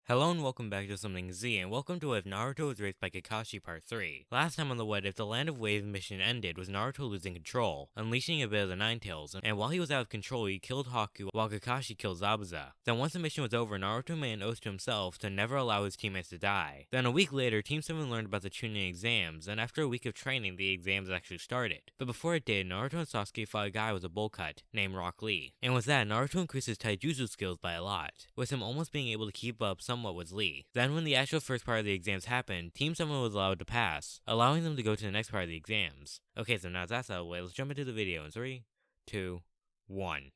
Hello and welcome back to Something Z, and welcome to If Naruto was Raised by Kakashi Part 3. Last time on the What If the Land of Waves mission ended with Naruto losing control, unleashing a bit of the Nine Tails, and while he was out of control he killed Haku while Kakashi killed Zabuza. Then once the mission was over, Naruto made an oath to himself to never allow his teammates to die. Then a week later, Team 7 learned about the Chunin exams, and after a week of training the exams actually started. But before it did, Naruto and Sasuke fought a guy with a bowl cut named Rock Lee. And with that, Naruto increased his taijutsu skills by a lot, with him almost being able to keep up somewhat with Lee. Then when the actual first part of the exams happened, Team 7 was allowed to pass, allowing them to go to the next part of the exams. Okay, so now that's out of the way, let's jump into the video in 3, 2, 1.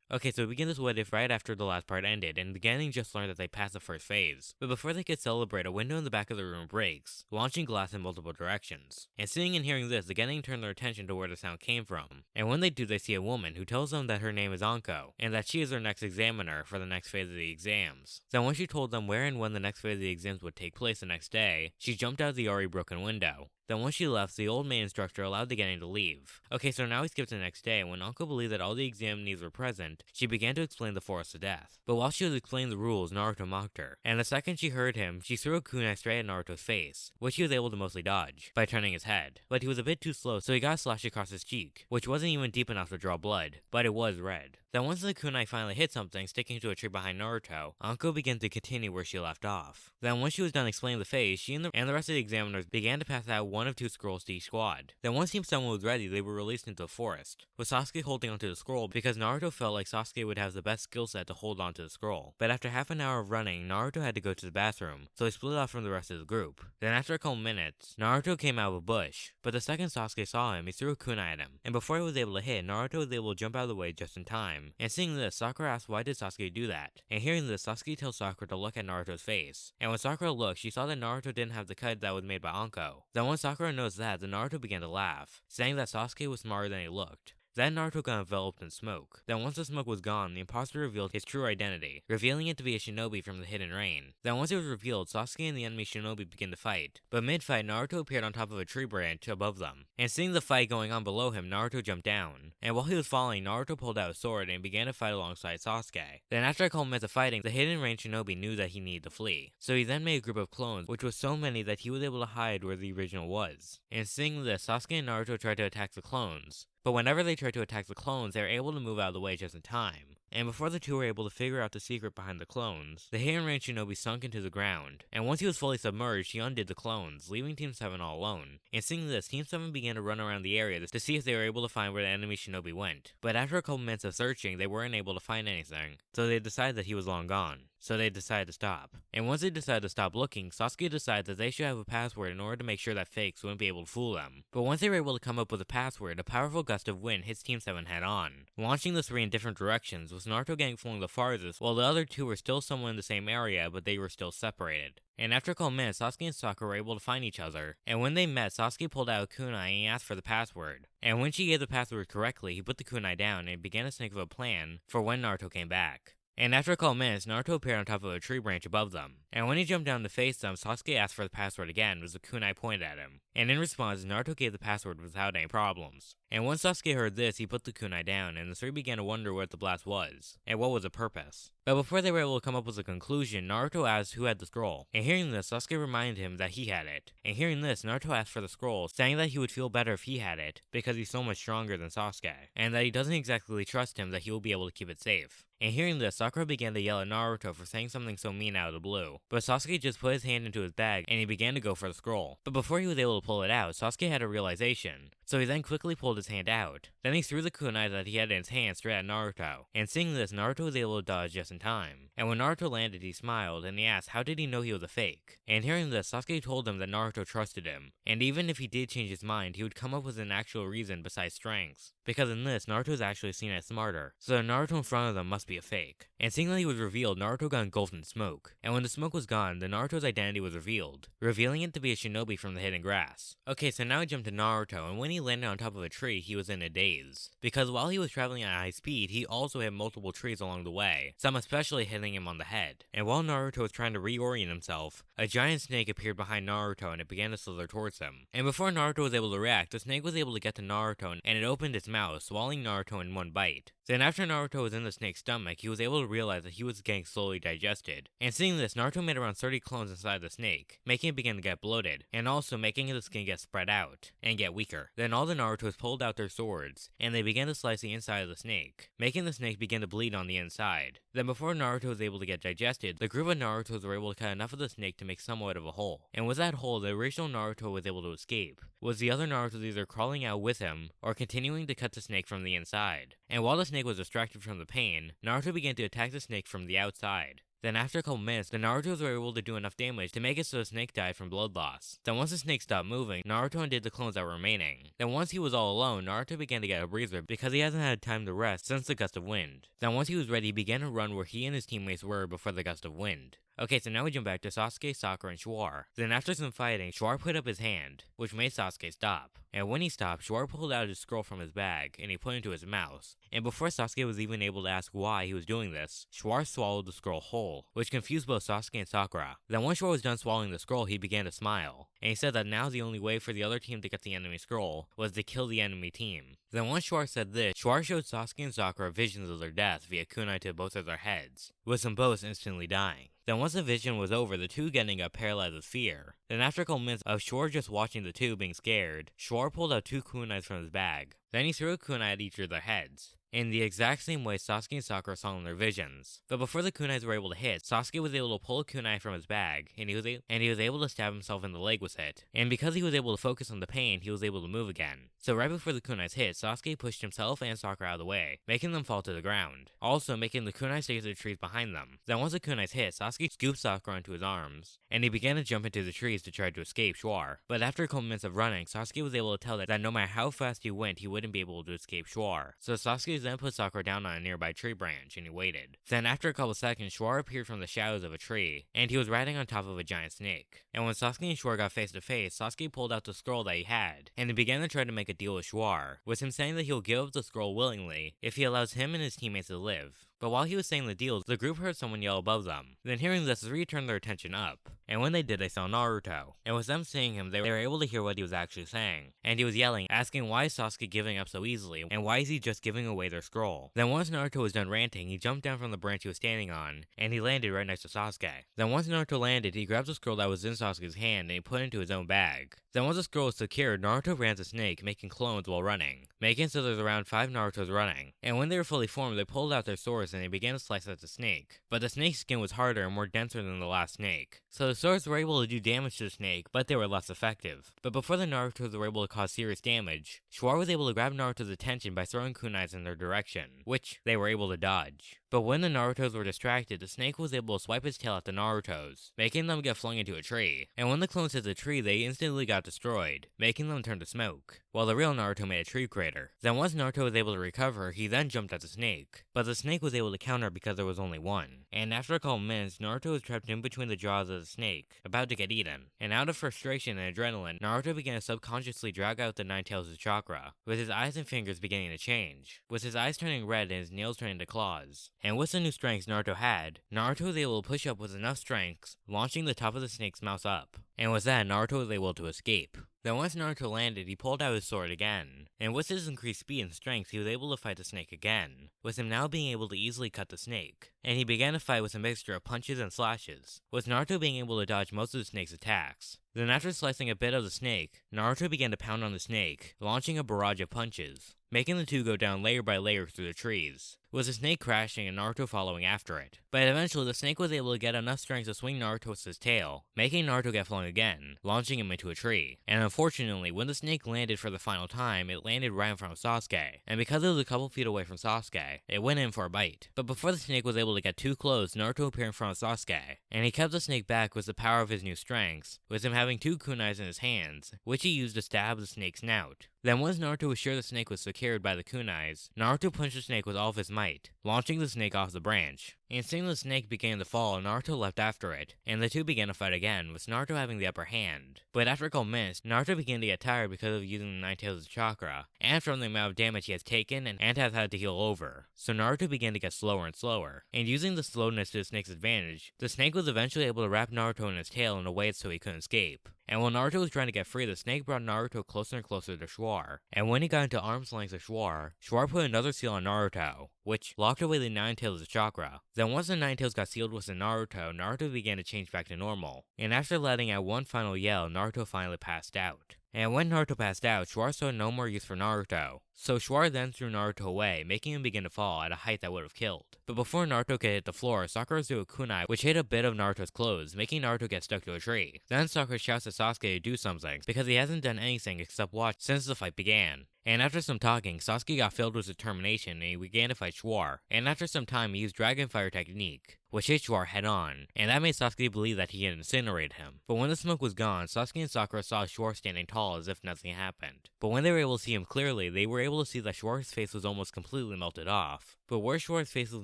Okay, so we begin this what if right after the last part ended, and the gang just learned that they passed the first phase. But before they could celebrate, a window in the back of the room breaks, launching glass in multiple directions. And seeing and hearing this, the gang turn their attention to where the sound came from. And when they do, they see a woman who tells them that her name is Anko, and that she is their next examiner for the next phase of the exams. Then when she told them where and when the next phase of the exams would take place the next day, she jumped out of the already broken window. Then once she left, the old main instructor allowed the gang to leave. Okay, so now we skip to the next day, and when Anko believed that all the examinees were present, she began to explain the forest of death. But while she was explaining the rules, Naruto mocked her, and the second she heard him, she threw a kunai straight at Naruto's face, which he was able to mostly dodge, by turning his head. But he was a bit too slow, so he got a slash across his cheek, which wasn't even deep enough to draw blood, but it was red. Then once the kunai finally hit something, sticking to a tree behind Naruto, Anko began to continue where she left off. Then once she was done explaining the phase, she and the rest of the examiners began to pass out one of two scrolls to each squad. Then once Team 7 was ready, they were released into the forest, with Sasuke holding onto the scroll because Naruto felt like Sasuke would have the best skill set to hold onto the scroll. But after half an hour of running, Naruto had to go to the bathroom, so he split off from the rest of the group. Then after a couple minutes, Naruto came out of a bush, but the second Sasuke saw him, he threw a kunai at him, and before he was able to hit, Naruto was able to jump out of the way just in time. And seeing this, Sakura asked why did Sasuke do that, and hearing this, Sasuke tells Sakura to look at Naruto's face, and when Sakura looked, she saw that Naruto didn't have the cut that was made by Anko. Then when Sakura noticed that, then Naruto began to laugh, saying that Sasuke was smarter than he looked. Then Naruto got enveloped in smoke. Then once the smoke was gone, the imposter revealed his true identity, revealing it to be a shinobi from the Hidden Rain. Then once it was revealed, Sasuke and the enemy shinobi began to fight. But mid-fight, Naruto appeared on top of a tree branch above them. And seeing the fight going on below him, Naruto jumped down. And while he was falling, Naruto pulled out a sword and began to fight alongside Sasuke. Then after a couple minutes of fighting, the Hidden Rain shinobi knew that he needed to flee. So he then made a group of clones, which was so many that he was able to hide where the original was. And seeing this, Sasuke and Naruto tried to attack the clones. But whenever they tried to attack the clones, they were able to move out of the way just in time. And before the two were able to figure out the secret behind the clones, the Hidden Rain shinobi sunk into the ground, and once he was fully submerged, he undid the clones, leaving Team 7 all alone. And seeing this, Team 7 began to run around the area to see if they were able to find where the enemy shinobi went. But after a couple minutes of searching, they weren't able to find anything, so they decided that he was long gone. So they decided to stop. And once they decided to stop looking, Sasuke decided that they should have a password in order to make sure that fakes wouldn't be able to fool them. But once they were able to come up with a password, a powerful gust of wind hits Team 7 head on, launching the three in different directions, with Naruto getting flung the farthest, while the other two were still somewhere in the same area, but they were still separated. And after a couple minutes, Sasuke and Sakura were able to find each other. And when they met, Sasuke pulled out a kunai and he asked for the password. And when she gave the password correctly, he put the kunai down and began to think of a plan for when Naruto came back. And after a couple minutes, Naruto appeared on top of a tree branch above them. And when he jumped down to face them, Sasuke asked for the password again as the kunai pointed at him. And in response, Naruto gave the password without any problems. And once Sasuke heard this, he put the kunai down, and the three began to wonder what the blast was, and what was the purpose. But before they were able to come up with a conclusion, Naruto asked who had the scroll. And hearing this, Sasuke reminded him that he had it. And hearing this, Naruto asked for the scroll, saying that he would feel better if he had it, because he's so much stronger than Sasuke, and that he doesn't exactly trust him that he will be able to keep it safe. And hearing this, Sakura began to yell at Naruto for saying something so mean out of the blue. But Sasuke just put his hand into his bag and he began to go for the scroll. But before he was able to pull it out, Sasuke had a realization. So he then quickly pulled his hand out. Then he threw the kunai that he had in his hand straight at Naruto. And seeing this, Naruto was able to dodge just in time. And when Naruto landed, he smiled and he asked how did he know he was a fake. And hearing this, Sasuke told him that Naruto trusted him. And even if he did change his mind, he would come up with an actual reason besides strengths. Because in this, Naruto is actually seen as smarter. So the Naruto in front of them must be a fake. And seeing that he was revealed, Naruto got engulfed in smoke. And when the smoke was gone, the Naruto's identity was revealed, revealing it to be a shinobi from the hidden grass. Okay, so now we jump to Naruto, and when he landed on top of a tree, he was in a daze. Because while he was traveling at high speed, he also hit multiple trees along the way, some especially hitting him on the head. And while Naruto was trying to reorient himself, a giant snake appeared behind Naruto and it began to slither towards him. And before Naruto was able to react, the snake was able to get to Naruto and it opened its mouth, swallowing Naruto in one bite. Then after Naruto was in the snake's stomach, he was able to to realize that he was getting slowly digested. And seeing this, Naruto made around 30 clones inside the snake, making it begin to get bloated, and also making the skin get spread out and get weaker. Then all the Narutos pulled out their swords, and they began to slice the inside of the snake, making the snake begin to bleed on the inside. Then before Naruto was able to get digested, the group of Narutos were able to cut enough of the snake to make somewhat of a hole. And with that hole, the original Naruto was able to escape, with the other Narutos either crawling out with him or continuing to cut the snake from the inside. And while the snake was distracted from the pain, Naruto began to attack the snake from the outside. Then after a couple minutes, the Narutos were able to do enough damage to make it so the snake died from blood loss. Then once the snake stopped moving, Naruto undid the clones that were remaining. Then once he was all alone, Naruto began to get a breather because he hasn't had time to rest since the gust of wind. Then once he was ready, he began to run where he and his teammates were before the gust of wind. Okay, so now we jump back to Sasuke, Sakura, and Schwar. Then after some fighting, Schwar put up his hand, which made Sasuke stop. And when he stopped, Schwar pulled out his scroll from his bag, and he put it into his mouth. And before Sasuke was even able to ask why he was doing this, Schwar swallowed the scroll whole, which confused both Sasuke and Sakura. Then once Schwar was done swallowing the scroll, he began to smile. And he said that now the only way for the other team to get the enemy scroll was to kill the enemy team. Then once Schwar said this, Schwar showed Sasuke and Sakura visions of their death via kunai to both of their heads, with them both instantly dying. Then once the vision was over, the two getting got paralyzed with fear. Then after a couple minutes of Schwar just watching the two being scared, Schwar pulled out 2 kunais from his bag. Then he threw a kunai at each of their heads, in the exact same way Sasuke and Sakura saw in their visions. But before the kunais were able to hit, Sasuke was able to pull a kunai from his bag, and he was able to stab himself in the leg with it. And because he was able to focus on the pain, he was able to move again. So right before the kunais hit, Sasuke pushed himself and Sakura out of the way, making them fall to the ground, also making the kunais stay to the trees behind them. Then once the kunais hit, Sasuke scooped Sakura into his arms, and he began to jump into the trees to try to escape Schwar. But after a couple minutes of running, Sasuke was able to tell that no matter how fast he went, he wouldn't be able to escape Schwar. So Sasuke then put Sakura down on a nearby tree branch, and he waited. Then after a couple seconds, Schwar appeared from the shadows of a tree, and he was riding on top of a giant snake. And when Sasuke and Schwar got face to face, Sasuke pulled out the scroll that he had, and he began to try to make a deal with Schwar, with him saying that he'll give up the scroll willingly if he allows him and his teammates to live. But while he was saying the deal, the group heard someone yell above them. Then hearing this, the three turned their attention up, and when they did, they saw Naruto. And with them seeing him, they were able to hear what he was actually saying. And he was yelling, asking why is Sasuke giving up so easily, and why is he just giving away their scroll? Then once Naruto was done ranting, he jumped down from the branch he was standing on, and he landed right next to Sasuke. Then once Naruto landed, he grabbed the scroll that was in Sasuke's hand, and he put it into his own bag. Then once the scroll was secured, Naruto ran the snake, making clones while running, making so there's around 5 Narutos running. And when they were fully formed, they pulled out their swords and they began to slice at the snake. But the snake's skin was harder and more denser than the last snake, so the swords were able to do damage to the snake, but they were less effective. But before the Narutos were able to cause serious damage, Schwar was able to grab Naruto's attention by throwing kunais in their direction, which they were able to dodge. But when the Narutos were distracted, the snake was able to swipe its tail at the Narutos, making them get flung into a tree. And when the clones hit the tree, they instantly got destroyed, making them turn to smoke, while the real Naruto made a tree crater. Then once Naruto was able to recover, he then jumped at the snake, but the snake was able to counter because there was only one. And after a couple minutes, Naruto was trapped in between the jaws of the snake, about to get eaten. And out of frustration and adrenaline, Naruto began to subconsciously drag out the 9 tails of chakra, with his eyes and fingers beginning to change, with his eyes turning red and his nails turning to claws. And with the new strengths Naruto had, Naruto was able to push up with enough strength, launching the top of the snake's mouth up. And with that, Naruto was able to escape. Then once Naruto landed, he pulled out his sword again, and with his increased speed and strength, he was able to fight the snake again, with him now being able to easily cut the snake. And he began to fight with a mixture of punches and slashes, with Naruto being able to dodge most of the snake's attacks. Then after slicing a bit of the snake, Naruto began to pound on the snake, launching a barrage of punches, making the two go down layer by layer through the trees, with the snake crashing and Naruto following after it. But eventually the snake was able to get enough strength to swing Naruto with his tail, making Naruto get flung again, launching him into a tree. And unfortunately, when the snake landed for the final time, it landed right in front of Sasuke, and because it was a couple feet away from Sasuke, it went in for a bite. But before the snake was able to get too close, Naruto appeared in front of Sasuke, and he kept the snake back with the power of his new strengths, with him having 2 kunais in his hands, which he used to stab the snake's snout. Then once Naruto was sure the snake was secured by the kunais, Naruto punched the snake with all of his might, launching the snake off the branch. And seeing the snake began to fall, Naruto leapt after it, and the two began to fight again, with Naruto having the upper hand. But after a couple minutes, Naruto began to get tired because of using the 9 tails of chakra, and from the amount of damage he has taken and has had to heal over. So Naruto began to get slower and slower, and using the slowness to the snake's advantage, the snake was eventually able to wrap Naruto in his tail in a way so he couldn't escape. And while Naruto was trying to get free, the snake brought Naruto closer and closer to Schwar. And when he got into arm's length of Schwar, Schwar put another seal on Naruto, which locked away the Nine Tails' chakra. Then once the Nine Tails got sealed within Naruto, Naruto began to change back to normal. And after letting out one final yell, Naruto finally passed out. And when Naruto passed out, Schwar saw no more use for Naruto. So Schwar then threw Naruto away, making him begin to fall at a height that would have killed. But before Naruto could hit the floor, Sakura threw a kunai which hit a bit of Naruto's clothes, making Naruto get stuck to a tree. Then Sakura shouts at Sasuke to do something, because he hasn't done anything except watch since the fight began. And after some talking, Sasuke got filled with determination and he began to fight Schwar. And after some time, he used Dragon Fire technique, which hit Schwar head on, and that made Sasuke believe that he had incinerated him. But when the smoke was gone, Sasuke and Sakura saw Schwar standing tall as if nothing happened. But when they were able to see him clearly, they were able to see that Schwar's face was almost completely melted off. But where Schwar's face was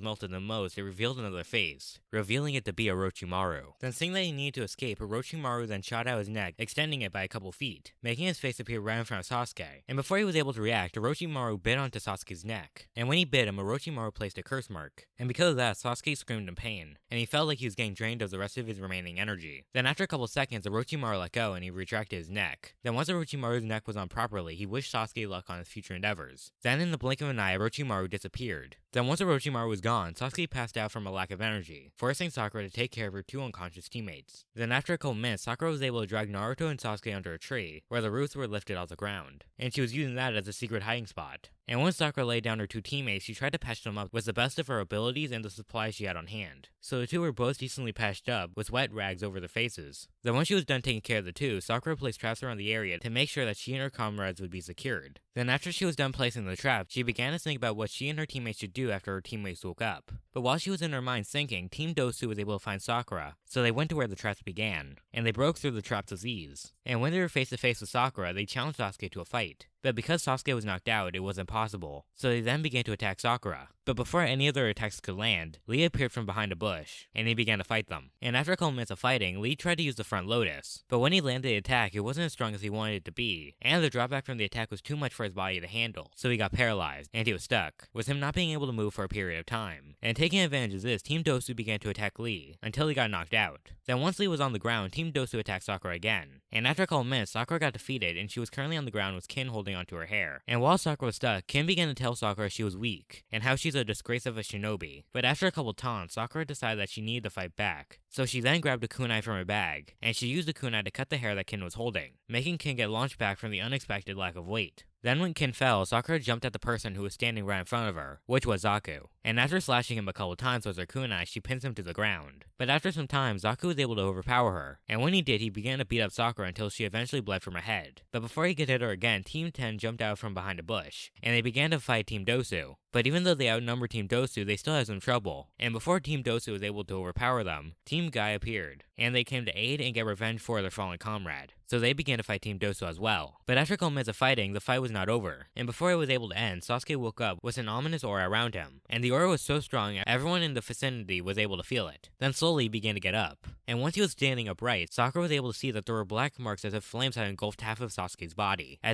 melted the most, it revealed another face, revealing it to be Orochimaru. Then seeing that he needed to escape, Orochimaru then shot out his neck, extending it by a couple feet, making his face appear right in front of Sasuke. And before he was able to react, Orochimaru bit onto Sasuke's neck. And when he bit him, Orochimaru placed a curse mark. And because of that, Sasuke screamed in pain, and he felt like he was getting drained of the rest of his remaining energy. Then after a couple seconds, Orochimaru let go and he retracted his neck. Then once Orochimaru's neck was on properly, he wished Sasuke luck on his future endeavors. Then in the blink of an eye, Orochimaru disappeared. Then once Orochimaru was gone, Sasuke passed out from a lack of energy, forcing Sakura to take care of her two unconscious teammates. Then after a couple minutes, Sakura was able to drag Naruto and Sasuke under a tree, where the roots were lifted off the ground, and she was using that as a secret hiding spot. And once Sakura laid down her two teammates, she tried to patch them up with the best of her abilities and the supplies she had on hand. So the two were both decently patched up, with wet rags over their faces. Then once she was done taking care of the two, Sakura placed traps around the area to make sure that she and her comrades would be secured. Then after she was done placing the traps, she began to think about what she and her teammates should do after her teammates woke up. But while she was in her mind thinking, Team Dosu was able to find Sakura, so they went to where the traps began, and they broke through the traps with ease. And when they were face to face with Sakura, they challenged Sasuke to a fight. But because Sasuke was knocked out, it was impossible, so they then began to attack Sakura. But before any of their attacks could land, Lee appeared from behind a bush, and he began to fight them. And after a couple minutes of fighting, Lee tried to use the front lotus, but when he landed the attack, it wasn't as strong as he wanted it to be, and the drawback from the attack was too much for his body to handle, so he got paralyzed, and he was stuck, with him not being able to move for a period of time. And taking advantage of this, Team Dosu began to attack Lee, until he got knocked out. Then once Lee was on the ground, Team Dosu attacked Sakura again, and after a couple minutes, Sakura got defeated, and she was currently on the ground with Kin holding onto her hair. And while Sakura was stuck, Kin began to tell Sakura she was weak, and how she's a disgrace of a shinobi. But after a couple taunts, Sakura decided that she needed to fight back. So she then grabbed a kunai from her bag, and she used the kunai to cut the hair that Kin was holding, making Kin get launched back from the unexpected lack of weight. Then when Kin fell, Sakura jumped at the person who was standing right in front of her, which was Zaku. And after slashing him a couple times with her kunai, she pins him to the ground. But after some time, Zaku was able to overpower her, and when he did, he began to beat up Sakura until she eventually bled from her head. But before he could hit her again, Team 10 jumped out from behind a bush, and they began to fight Team Dosu. But even though they outnumbered Team Dosu, they still had some trouble. And before Team Dosu was able to overpower them, Team Guy appeared, and they came to aid and get revenge for their fallen comrade. So they began to fight Team Dosu as well. But after a couple minutes of fighting, the fight was not over. And before it was able to end, Sasuke woke up with an ominous aura around him. And the aura was so strong, everyone in the vicinity was able to feel it. Then slowly he began to get up. And once he was standing upright, Sakura was able to see that there were black marks as if flames had engulfed half of Sasuke's body. And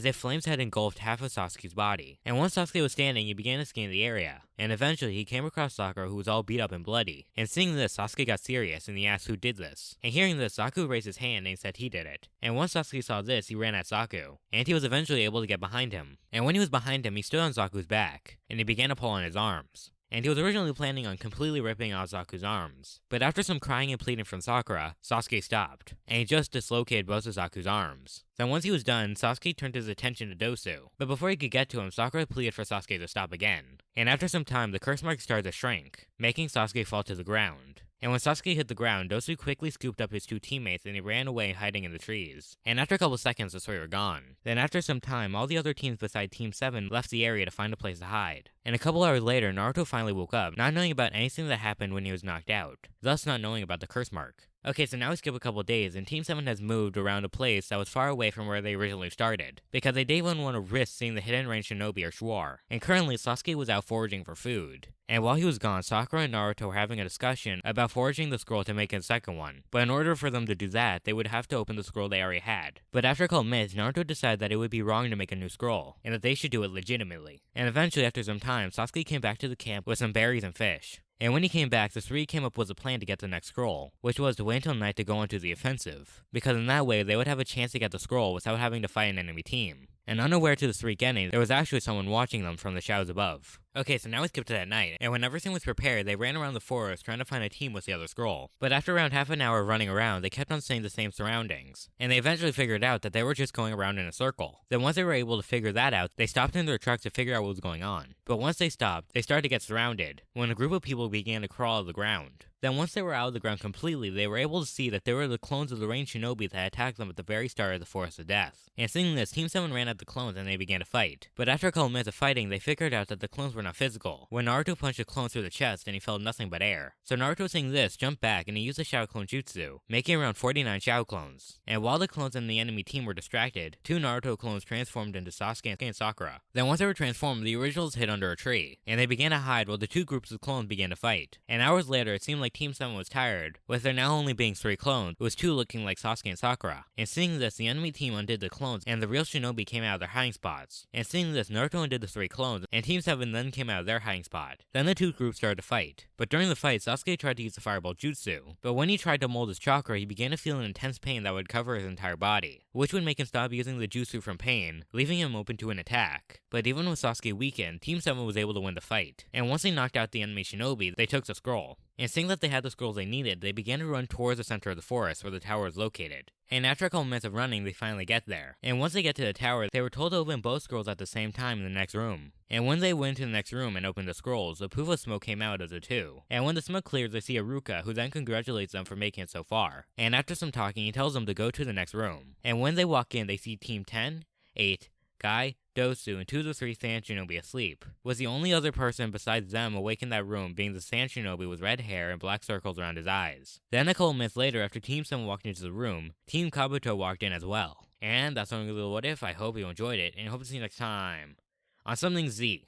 once Sasuke was standing, he began to scan the area. And eventually he came across Sakura, who was all beat up and bloody. And seeing this, Sasuke got serious and he asked who did this. And hearing this, Zaku raised his hand and said he did it. And once Sasuke saw this, he ran at Zaku, and he was eventually able to get behind him. And when he was behind him, he stood on Zaku's back, and he began to pull on his arms. And he was originally planning on completely ripping out Zaku's arms. But after some crying and pleading from Sakura, Sasuke stopped, and he just dislocated both of Zaku's arms. Then once he was done, Sasuke turned his attention to Dosu. But before he could get to him, Sakura pleaded for Sasuke to stop again. And after some time, the curse mark started to shrink, making Sasuke fall to the ground. And when Sasuke hit the ground, Dosu quickly scooped up his two teammates and he ran away hiding in the trees. And after a couple seconds, the three were gone. Then after some time, all the other teams beside Team 7 left the area to find a place to hide. And a couple hours later, Naruto finally woke up, not knowing about anything that happened when he was knocked out, thus not knowing about the curse mark. Okay, so now we skip a couple days, and Team 7 has moved around a place that was far away from where they originally started, because they didn't want to risk seeing the hidden range shinobi or Schwar. And currently, Sasuke was out foraging for food. And while he was gone, Sakura and Naruto were having a discussion about foraging the scroll to make a second one. But in order for them to do that, they would have to open the scroll they already had. But after a couple minutes, Naruto decided that it would be wrong to make a new scroll, and that they should do it legitimately. And eventually, after some time, Sasuke came back to the camp with some berries and fish. And when he came back, the three came up with a plan to get the next scroll, which was to wait until night to go into the offensive, because in that way they would have a chance to get the scroll without having to fight an enemy team. And unaware to the three getting, there was actually someone watching them from the shadows above. Okay, so now we skip to that night, and when everything was prepared, they ran around the forest trying to find a team with the other scroll. But after around half an hour of running around, they kept on seeing the same surroundings, and they eventually figured out that they were just going around in a circle. Then once they were able to figure that out, they stopped in their truck to figure out what was going on. But once they stopped, they started to get surrounded, when a group of people began to crawl out of the ground. Then once they were out of the ground completely, they were able to see that they were the clones of the ranged shinobi that had attacked them at the very start of the Forest of Death. And seeing this, Team 7 ran at the clones and they began to fight. But after a couple minutes of fighting, they figured out that the clones were not physical. When Naruto punched a clone through the chest and he felt nothing but air. So Naruto, seeing this, jumped back and he used the Shadow Clone Jutsu, making around 49 Shadow Clones. And while the clones in the enemy team were distracted, 2 Naruto clones transformed into Sasuke and Sakura. Then once they were transformed, the originals hid under a tree, and they began to hide while the 2 groups of clones began to fight. And hours later, it seemed like Team 7 was tired, with there now only being 3 clones, it was 2 looking like Sasuke and Sakura. And seeing this, the enemy team undid the clones, and the real shinobi came out of their hiding spots. And seeing this, Naruto undid the 3 clones, and Team 7 then came out of their hiding spot. Then the 2 groups started to fight. But during the fight, Sasuke tried to use the Fireball Jutsu, but when he tried to mold his chakra, he began to feel an intense pain that would cover his entire body, which would make him stop using the jutsu from pain, leaving him open to an attack. But even with Sasuke weakened, Team 7 was able to win the fight, and once they knocked out the enemy shinobi, they took the scroll. And seeing that they had the scrolls they needed, they began to run towards the center of the forest where the tower is located. And after a couple minutes of running, they finally get there. And once they get to the tower, they were told to open both scrolls at the same time in the next room. And when they went to the next room and opened the scrolls, a poof of smoke came out of the 2. And when the smoke clears, they see Iruka, who then congratulates them for making it so far. And after some talking, he tells them to go to the next room. And when they walk in, they see Team 10, 8, Guy, Dosu, and 2 of the 3 Sand Shinobi asleep, with the only other person besides them awake in that room being the Sand Shinobi with red hair and black circles around his eyes. Then a couple minutes later, after Team 7 walked into the room, Team Kabuto walked in as well. And that's only a little what if. I hope you enjoyed it, and I hope to see you next time on Something Z.